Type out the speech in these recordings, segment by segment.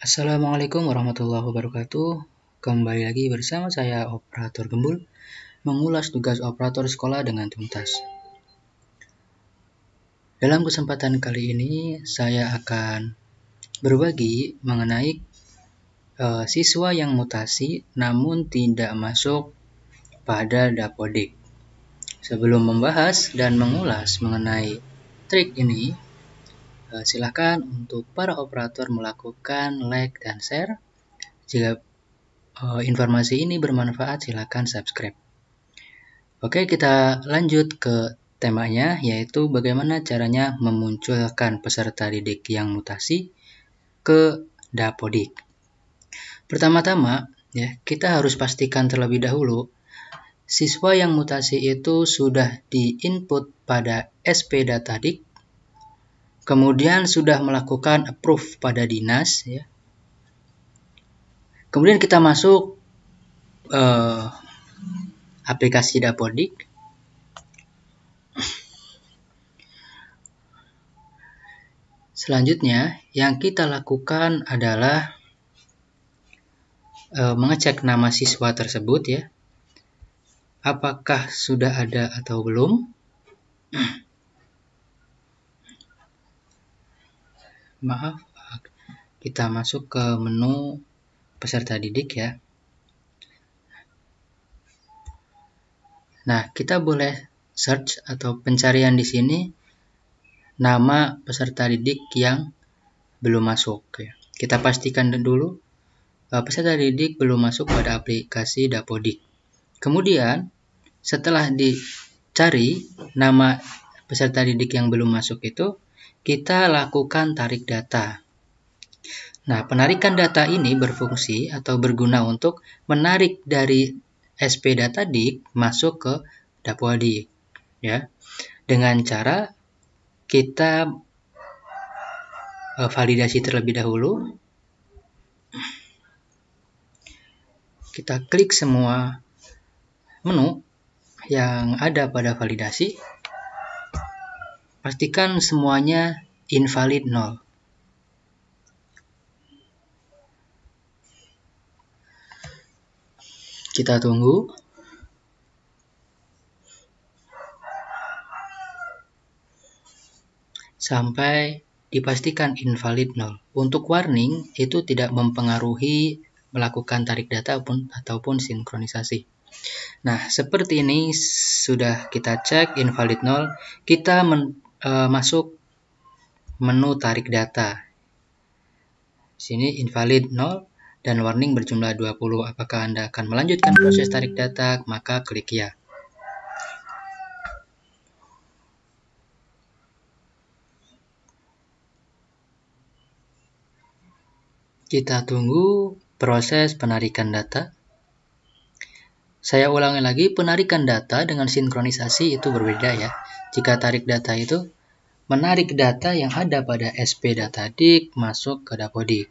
Assalamualaikum warahmatullahi wabarakatuh. Kembali lagi bersama saya Operator Gembul, mengulas tugas operator sekolah dengan tuntas. Dalam kesempatan kali ini, saya akan berbagi mengenai siswa yang mutasi namun tidak masuk pada Dapodik. Sebelum membahas dan mengulas mengenai trik ini, silakan untuk para operator melakukan like dan share. Jika informasi ini bermanfaat, silakan subscribe. Oke, kita lanjut ke temanya, yaitu bagaimana caranya memunculkan peserta didik yang mutasi ke Dapodik. Pertama-tama, kita harus pastikan terlebih dahulu siswa yang mutasi itu sudah di-input pada SP Datadik, kemudian sudah melakukan approve pada dinas, Kemudian kita masuk aplikasi Dapodik. Selanjutnya, yang kita lakukan adalah mengecek nama siswa tersebut, apakah sudah ada atau belum. Maaf, kita masuk ke menu peserta didik ya. Nah, kita boleh search atau pencarian di sini nama peserta didik yang belum masuk ya. Kita pastikan dulu peserta didik belum masuk pada aplikasi Dapodik. Kemudian, setelah dicari nama peserta didik yang belum masuk itu, kita lakukan tarik data. Nah, penarikan data ini berfungsi atau berguna untuk menarik dari SP Datadik masuk ke Dapodik, ya. Dengan cara kita validasi terlebih dahulu. Kita klik semua menu yang ada pada validasi. Pastikan semuanya invalid 0. Kita tunggu. Sampai dipastikan invalid 0. Untuk warning, itu tidak mempengaruhi melakukan tarik data ataupun sinkronisasi. Nah, seperti ini sudah kita cek invalid 0. Kita masuk menu tarik data. Sini invalid 0 dan warning berjumlah 20. Apakah Anda akan melanjutkan proses tarik data? Maka klik ya. Kita tunggu proses penarikan data. Saya ulangi lagi, penarikan data dengan sinkronisasi itu berbeda ya. Jika tarik data itu menarik data yang ada pada SP Datadik masuk ke Dapodik.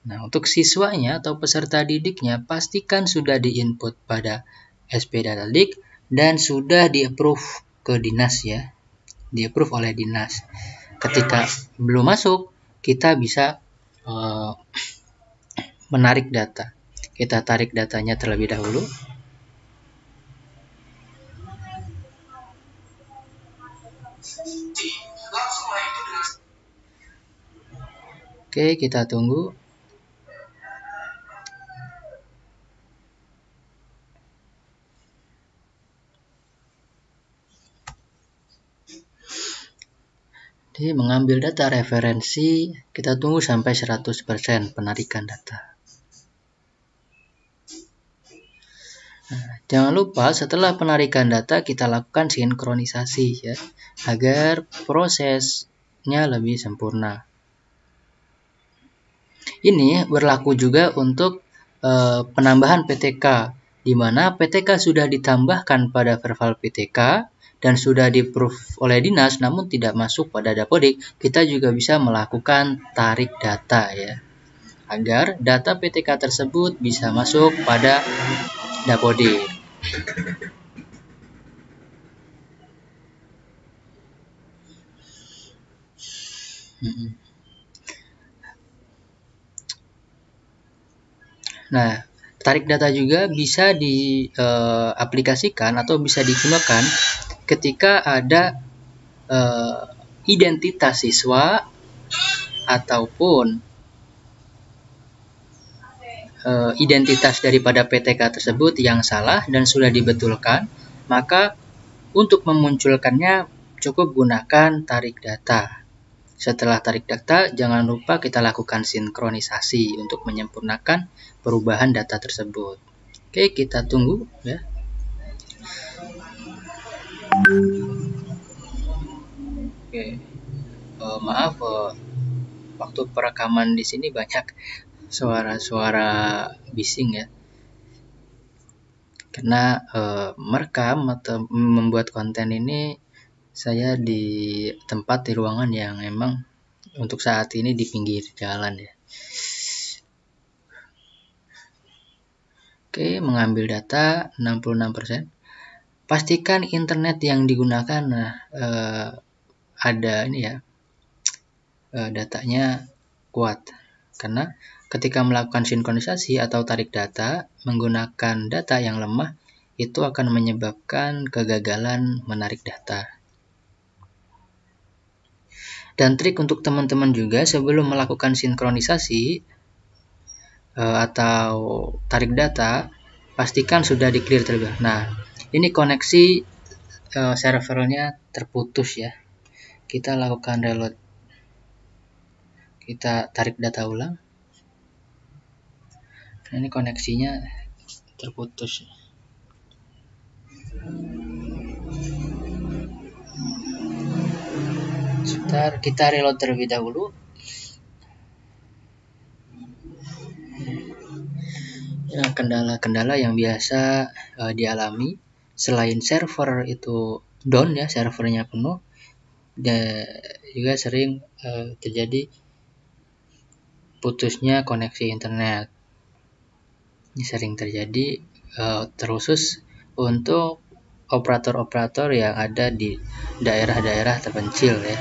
Nah, untuk siswanya atau peserta didiknya, pastikan sudah di-input pada SP Datadik dan sudah di-approve ke dinas ya. Di-approve oleh dinas. Ketika belum masuk, kita bisa menarik data. Kita tarik datanya terlebih dahulu. Oke, kita tunggu. Jadi mengambil data referensi, kita tunggu sampai 100% penarikan data. Nah, jangan lupa setelah penarikan data kita lakukan sinkronisasi ya, agar prosesnya lebih sempurna. Ini berlaku juga untuk penambahan PTK, di mana PTK sudah ditambahkan pada verbal PTK dan sudah di-approve oleh dinas namun tidak masuk pada Dapodik, kita juga bisa melakukan tarik data ya, agar data PTK tersebut bisa masuk pada Dapodik. Nah, tarik data juga bisa diaplikasikan atau bisa digunakan ketika ada identitas siswa ataupun identitas daripada PTK tersebut yang salah dan sudah dibetulkan, maka untuk memunculkannya cukup gunakan tarik data. Setelah tarik data, jangan lupa kita lakukan sinkronisasi untuk menyempurnakan perubahan data tersebut. Oke, kita tunggu ya. Oke, maaf, waktu perekaman di sini banyak suara-suara bising ya. Karena merekam atau membuat konten ini saya di tempat di ruangan yang memang untuk saat ini di pinggir jalan ya. Oke, mengambil data 66%. Pastikan internet yang digunakan ada ini ya, datanya kuat. Karena ketika melakukan sinkronisasi atau tarik data menggunakan data yang lemah, itu akan menyebabkan kegagalan menarik data. Dan trik untuk teman-teman juga sebelum melakukan sinkronisasi atau tarik data, pastikan sudah di-clear terlebih dahulu. Nah, ini koneksi servernya terputus ya. Kita lakukan reload. Kita tarik data ulang. Nah, ini koneksinya terputus. Sebentar, kita reload terlebih dahulu. Ya, kendala-kendala yang biasa dialami selain server itu down ya, servernya penuh, dan juga sering terjadi putusnya koneksi internet. Ini sering terjadi terkhusus untuk operator-operator yang ada di daerah-daerah terpencil ya.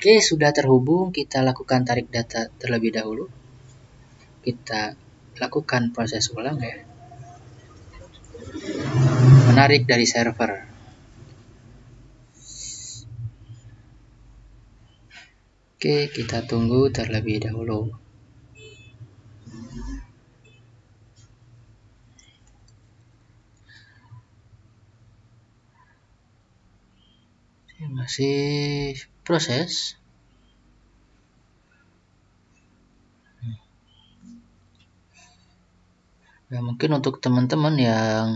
Oke, sudah terhubung, kita lakukan tarik data terlebih dahulu. Kita lakukan proses ulang ya. Menarik dari server. Oke, kita tunggu terlebih dahulu. Masih proses. Ya, mungkin untuk teman-teman yang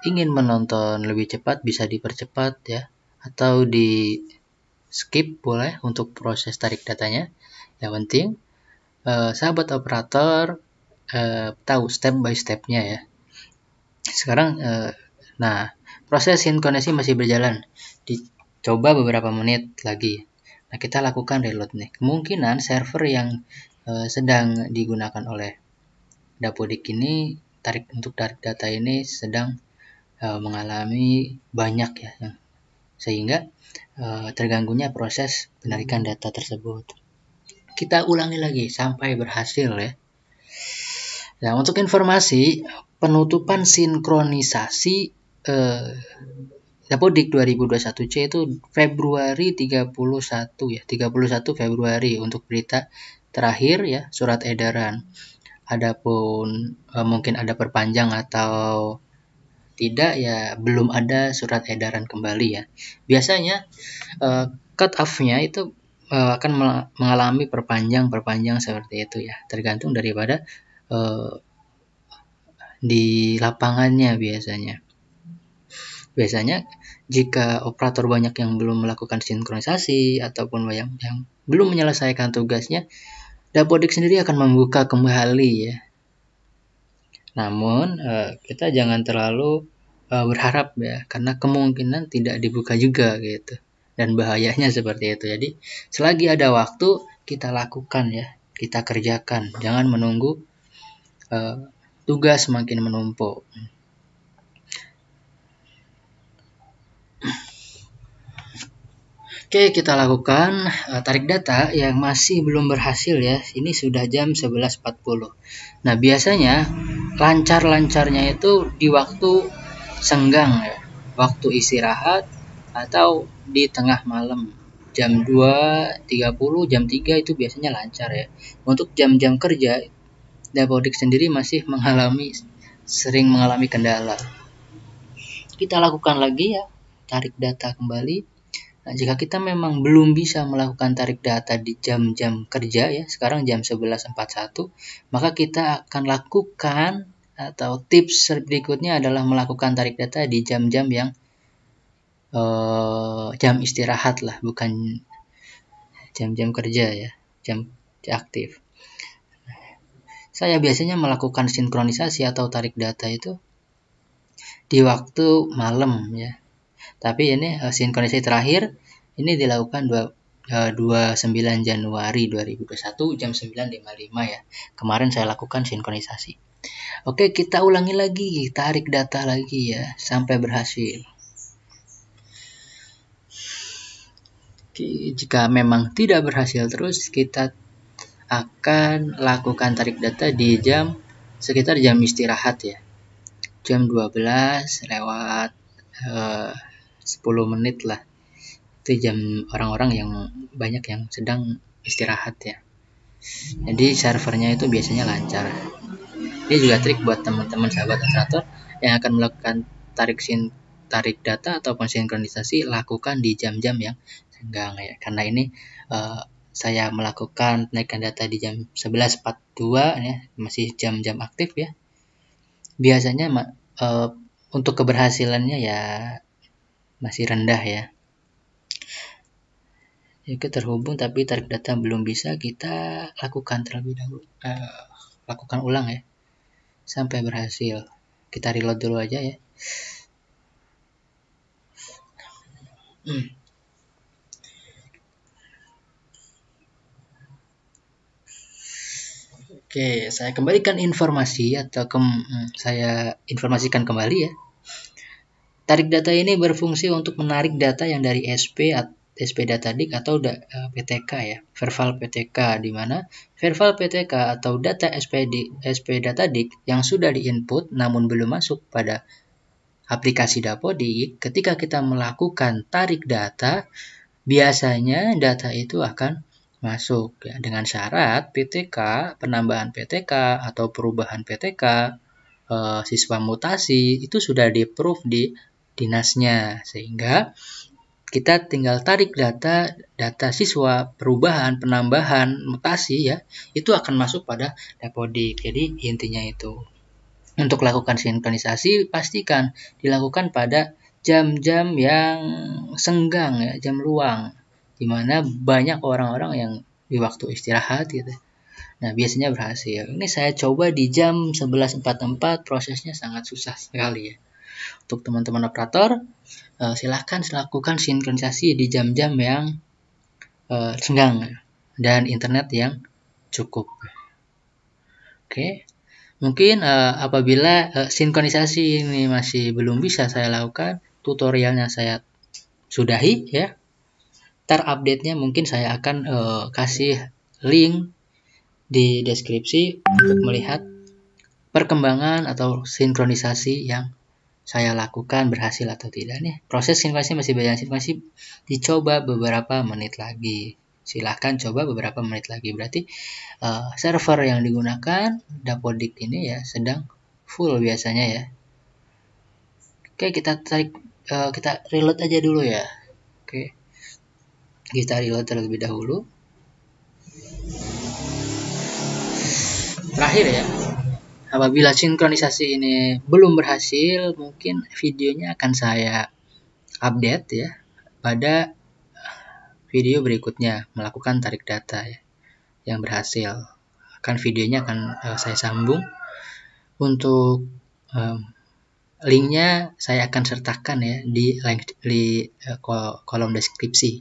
ingin menonton lebih cepat bisa dipercepat ya, atau di skip boleh untuk proses tarik datanya. Yang penting sahabat operator tahu step by stepnya ya. Sekarang nah, proses sinkronisasi masih berjalan. Dicoba beberapa menit lagi. Nah, kita lakukan reload nih. Kemungkinan server yang sedang digunakan oleh Dapodik ini untuk tarik data ini sedang mengalami banyak ya, sehingga terganggunya proses penarikan data tersebut. Kita ulangi lagi sampai berhasil ya. Nah, untuk informasi penutupan sinkronisasi Dapodik 2021C itu Februari 31 ya, 31 Februari untuk berita terakhir ya, surat edaran. Adapun mungkin ada perpanjang atau tidak ya, belum ada surat edaran kembali ya. Biasanya cut off-nya itu akan mengalami perpanjang seperti itu ya, tergantung daripada di lapangannya biasanya. Biasanya jika operator banyak yang belum melakukan sinkronisasi ataupun yang belum menyelesaikan tugasnya, Dapodik sendiri akan membuka kembali ya. Namun kita jangan terlalu berharap ya, karena kemungkinan tidak dibuka juga gitu. Dan bahayanya seperti itu. Jadi selagi ada waktu kita lakukan ya, kita kerjakan. Jangan menunggu tugas semakin menumpuk. Oke, kita lakukan tarik data yang masih belum berhasil ya. Ini sudah jam 11.40. Nah, biasanya lancar-lancarnya itu di waktu senggang ya. Waktu istirahat atau di tengah malam. Jam 2.30, jam 3 itu biasanya lancar ya. Untuk jam-jam kerja, Dapodik sendiri masih sering mengalami kendala. Kita lakukan lagi ya, tarik data kembali. Nah, jika kita memang belum bisa melakukan tarik data di jam-jam kerja ya, sekarang jam 11.41, maka kita akan lakukan atau tips berikutnya adalah melakukan tarik data di jam-jam yang jam istirahat lah, bukan jam-jam kerja ya, jam aktif. Saya biasanya melakukan sinkronisasi atau tarik data itu di waktu malam ya. Tapi ini sinkronisasi terakhir ini dilakukan 29 Januari 2021 jam 9.55 ya. Kemarin saya lakukan sinkronisasi. Oke, kita ulangi lagi, tarik data lagi ya sampai berhasil. Oke, jika memang tidak berhasil terus, kita akan lakukan tarik data di sekitar jam istirahat ya. Jam 12 lewat 10 menit lah. Itu jam orang-orang yang banyak yang sedang istirahat ya. Jadi servernya itu biasanya lancar. Ini juga trik buat teman-teman sahabat operator yang akan melakukan tarik data ataupun sinkronisasi, lakukan di jam-jam yang senggang ya. Karena ini saya melakukan penaikan data di jam 11.42 ya, masih jam-jam aktif ya. Biasanya untuk keberhasilannya ya masih rendah ya. Jika terhubung tapi tarik data belum bisa, kita lakukan terlebih dahulu. Lakukan ulang ya sampai berhasil. Kita reload dulu aja ya. Oke, saya kembalikan informasi atau saya informasikan kembali ya. Tarik data ini berfungsi untuk menarik data yang dari SP Datadik atau PTK ya, verbal PTK, di mana verbal PTK atau data SP Datadik yang sudah diinput namun belum masuk pada aplikasi Dapodik. Ketika kita melakukan tarik data, biasanya data itu akan masuk ya, dengan syarat PTK, penambahan PTK atau perubahan PTK, siswa mutasi itu sudah di-approve di dinasnya, sehingga kita tinggal tarik data siswa, perubahan, penambahan, mutasi ya, itu akan masuk pada Dapodik. Jadi intinya itu. Untuk lakukan sinkronisasi, pastikan dilakukan pada jam-jam yang senggang ya, jam luang, di mana banyak orang-orang yang di waktu istirahat gitu. Nah, biasanya berhasil. Ini saya coba di jam 11.44, prosesnya sangat susah sekali ya. Untuk teman-teman operator, silahkan lakukan sinkronisasi di jam-jam yang senggang dan internet yang cukup. Oke, mungkin apabila sinkronisasi ini masih belum bisa saya lakukan, tutorialnya saya sudahi ya. Update-nya mungkin saya akan kasih link di deskripsi untuk melihat perkembangan atau sinkronisasi yang saya lakukan berhasil atau tidak nih. Proses sinkronisasi masih banyak, sinkronisasi dicoba beberapa menit lagi. Silahkan coba beberapa menit lagi. Berarti server yang digunakan Dapodik ini ya sedang full biasanya ya. Oke, kita reload aja dulu ya. Oke, kita reload terlebih dahulu. Terakhir ya, apabila sinkronisasi ini belum berhasil, mungkin videonya akan saya update ya pada video berikutnya, melakukan tarik data ya, yang berhasil. Videonya akan saya sambung. Untuk linknya saya akan sertakan ya di kolom deskripsi.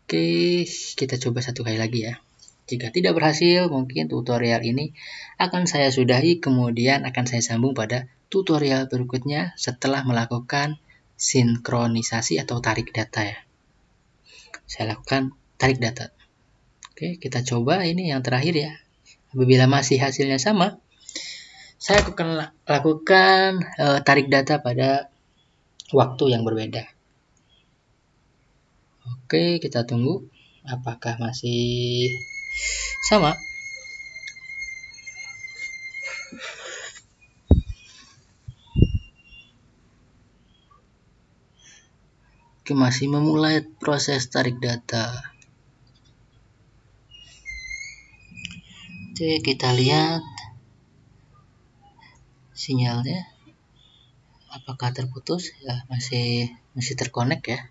Oke, kita coba satu kali lagi ya. Jika tidak berhasil, mungkin tutorial ini akan saya sudahi, kemudian akan saya sambung pada tutorial berikutnya setelah melakukan sinkronisasi atau tarik data ya. saya lakukan tarik data. Oke, kita coba ini yang terakhir ya. Apabila masih hasilnya sama, saya akan lakukan tarik data pada waktu yang berbeda. Oke, kita tunggu apakah masih sama. Oke, masih memulai proses tarik data. Oke, kita lihat sinyalnya. Apakah terputus? Ya, masih terkonek ya.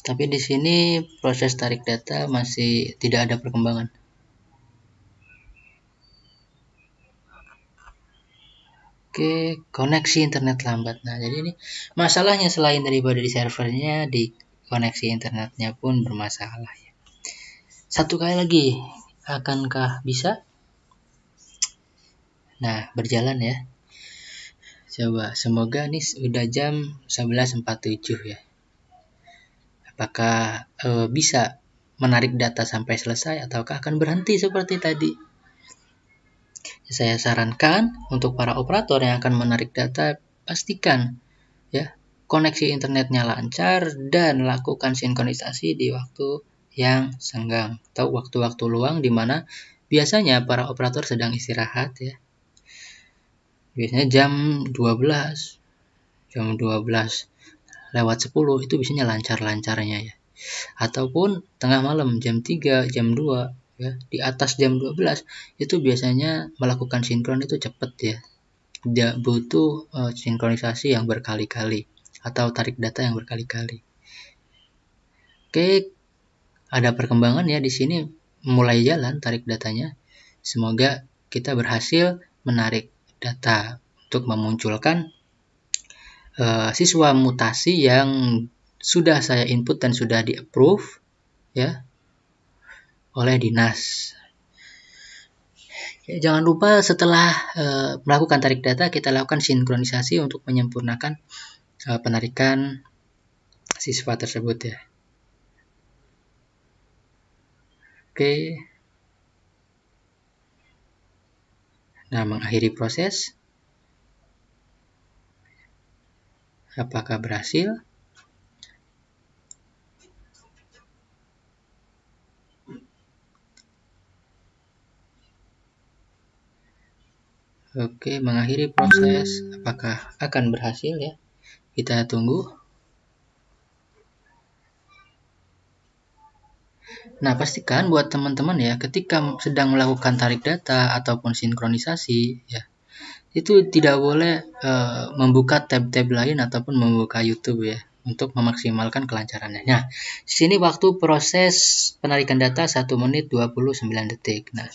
Tapi di sini proses tarik data masih tidak ada perkembangan. Oke, koneksi internet lambat. Nah, jadi ini masalahnya selain daripada di servernya, di koneksi internetnya pun bermasalah ya. Satu kali lagi, akankah bisa? Nah, berjalan ya. Coba, semoga ini udah jam 11.47 ya. Apakah bisa menarik data sampai selesai ataukah akan berhenti seperti tadi? Saya sarankan untuk para operator yang akan menarik data, pastikan ya koneksi internetnya lancar dan lakukan sinkronisasi di waktu yang senggang atau waktu-waktu luang di mana biasanya para operator sedang istirahat ya. Biasanya jam 12 lewat 10 itu biasanya lancar-lancarnya ya. Ataupun tengah malam jam 3, jam 2 ya, di atas jam 12 itu biasanya melakukan sinkron itu cepat ya. Tidak butuh sinkronisasi yang berkali-kali atau tarik data yang berkali-kali. Oke, ada perkembangan ya di sini, mulai jalan tarik datanya. Semoga kita berhasil menarik data untuk memunculkan siswa mutasi yang sudah saya input dan sudah di-approve ya oleh dinas. Jangan lupa setelah melakukan tarik data, kita lakukan sinkronisasi untuk menyempurnakan penarikan siswa tersebut ya. Oke. Nah, mengakhiri proses. Apakah berhasil? Oke, mengakhiri proses. Apakah akan berhasil ya? Kita tunggu. Nah, pastikan buat teman-teman ya, ketika sedang melakukan tarik data ataupun sinkronisasi ya, itu tidak boleh membuka tab-tab lain ataupun membuka YouTube ya, untuk memaksimalkan kelancarannya. Nah, di sini waktu proses penarikan data 1 menit 29 detik. Nah,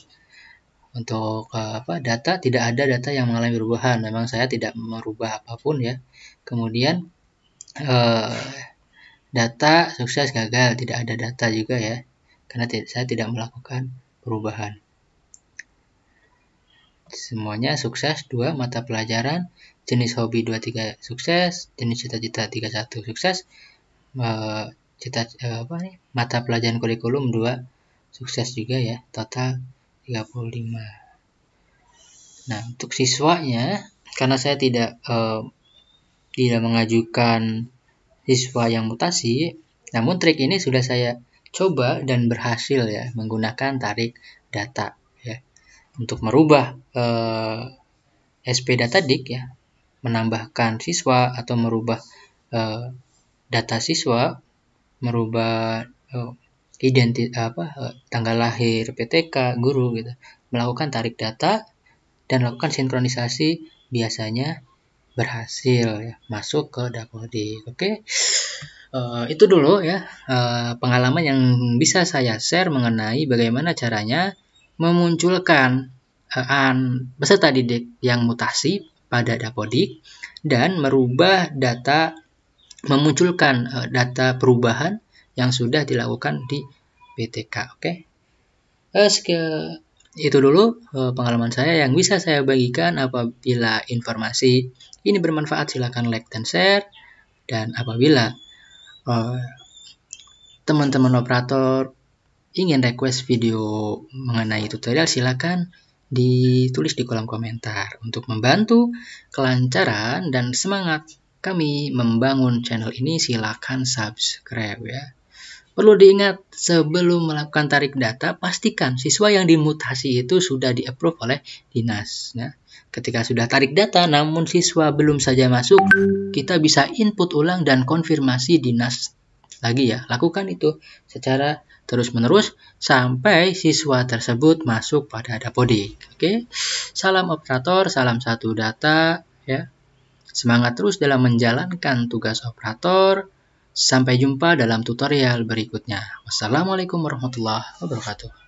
untuk data, tidak ada data yang mengalami perubahan. Memang saya tidak merubah apapun ya. Kemudian data sukses gagal, tidak ada data juga ya, karena saya tidak melakukan perubahan. Semuanya sukses. 2 mata pelajaran, jenis hobi 23 sukses, jenis cita-cita 31 sukses, mata pelajaran kurikulum 2 sukses juga ya, total 35. Nah, untuk siswanya, karena saya tidak mengajukan siswa yang mutasi, namun trik ini sudah saya coba dan berhasil ya, menggunakan tarik data ya, untuk merubah SP Datadik ya, menambahkan siswa atau merubah data siswa, merubah tanggal lahir, PTK, guru gitu, melakukan tarik data dan lakukan sinkronisasi, biasanya berhasil ya, masuk ke Dapodik. Oke. Itu dulu ya pengalaman yang bisa saya share mengenai bagaimana caranya memunculkan peserta didik yang mutasi pada Dapodik dan merubah data, memunculkan data perubahan yang sudah dilakukan di PTK. Oke. Itu dulu pengalaman saya yang bisa saya bagikan. Apabila informasi ini bermanfaat, silakan like dan share. Dan apabila teman-teman operator ingin request video mengenai tutorial, silakan ditulis di kolom komentar. Untuk membantu kelancaran dan semangat kami membangun channel ini, silakan subscribe ya. Perlu diingat, sebelum melakukan tarik data, pastikan siswa yang dimutasi itu sudah di-approve oleh dinas. Ya. Ketika sudah tarik data, namun siswa belum saja masuk, kita bisa input ulang dan konfirmasi dinas lagi ya. Lakukan itu secara terus-menerus sampai siswa tersebut masuk pada Dapodik. Oke, salam operator, salam satu data ya. Semangat terus dalam menjalankan tugas operator. Sampai jumpa dalam tutorial berikutnya. Wassalamualaikum warahmatullahi wabarakatuh.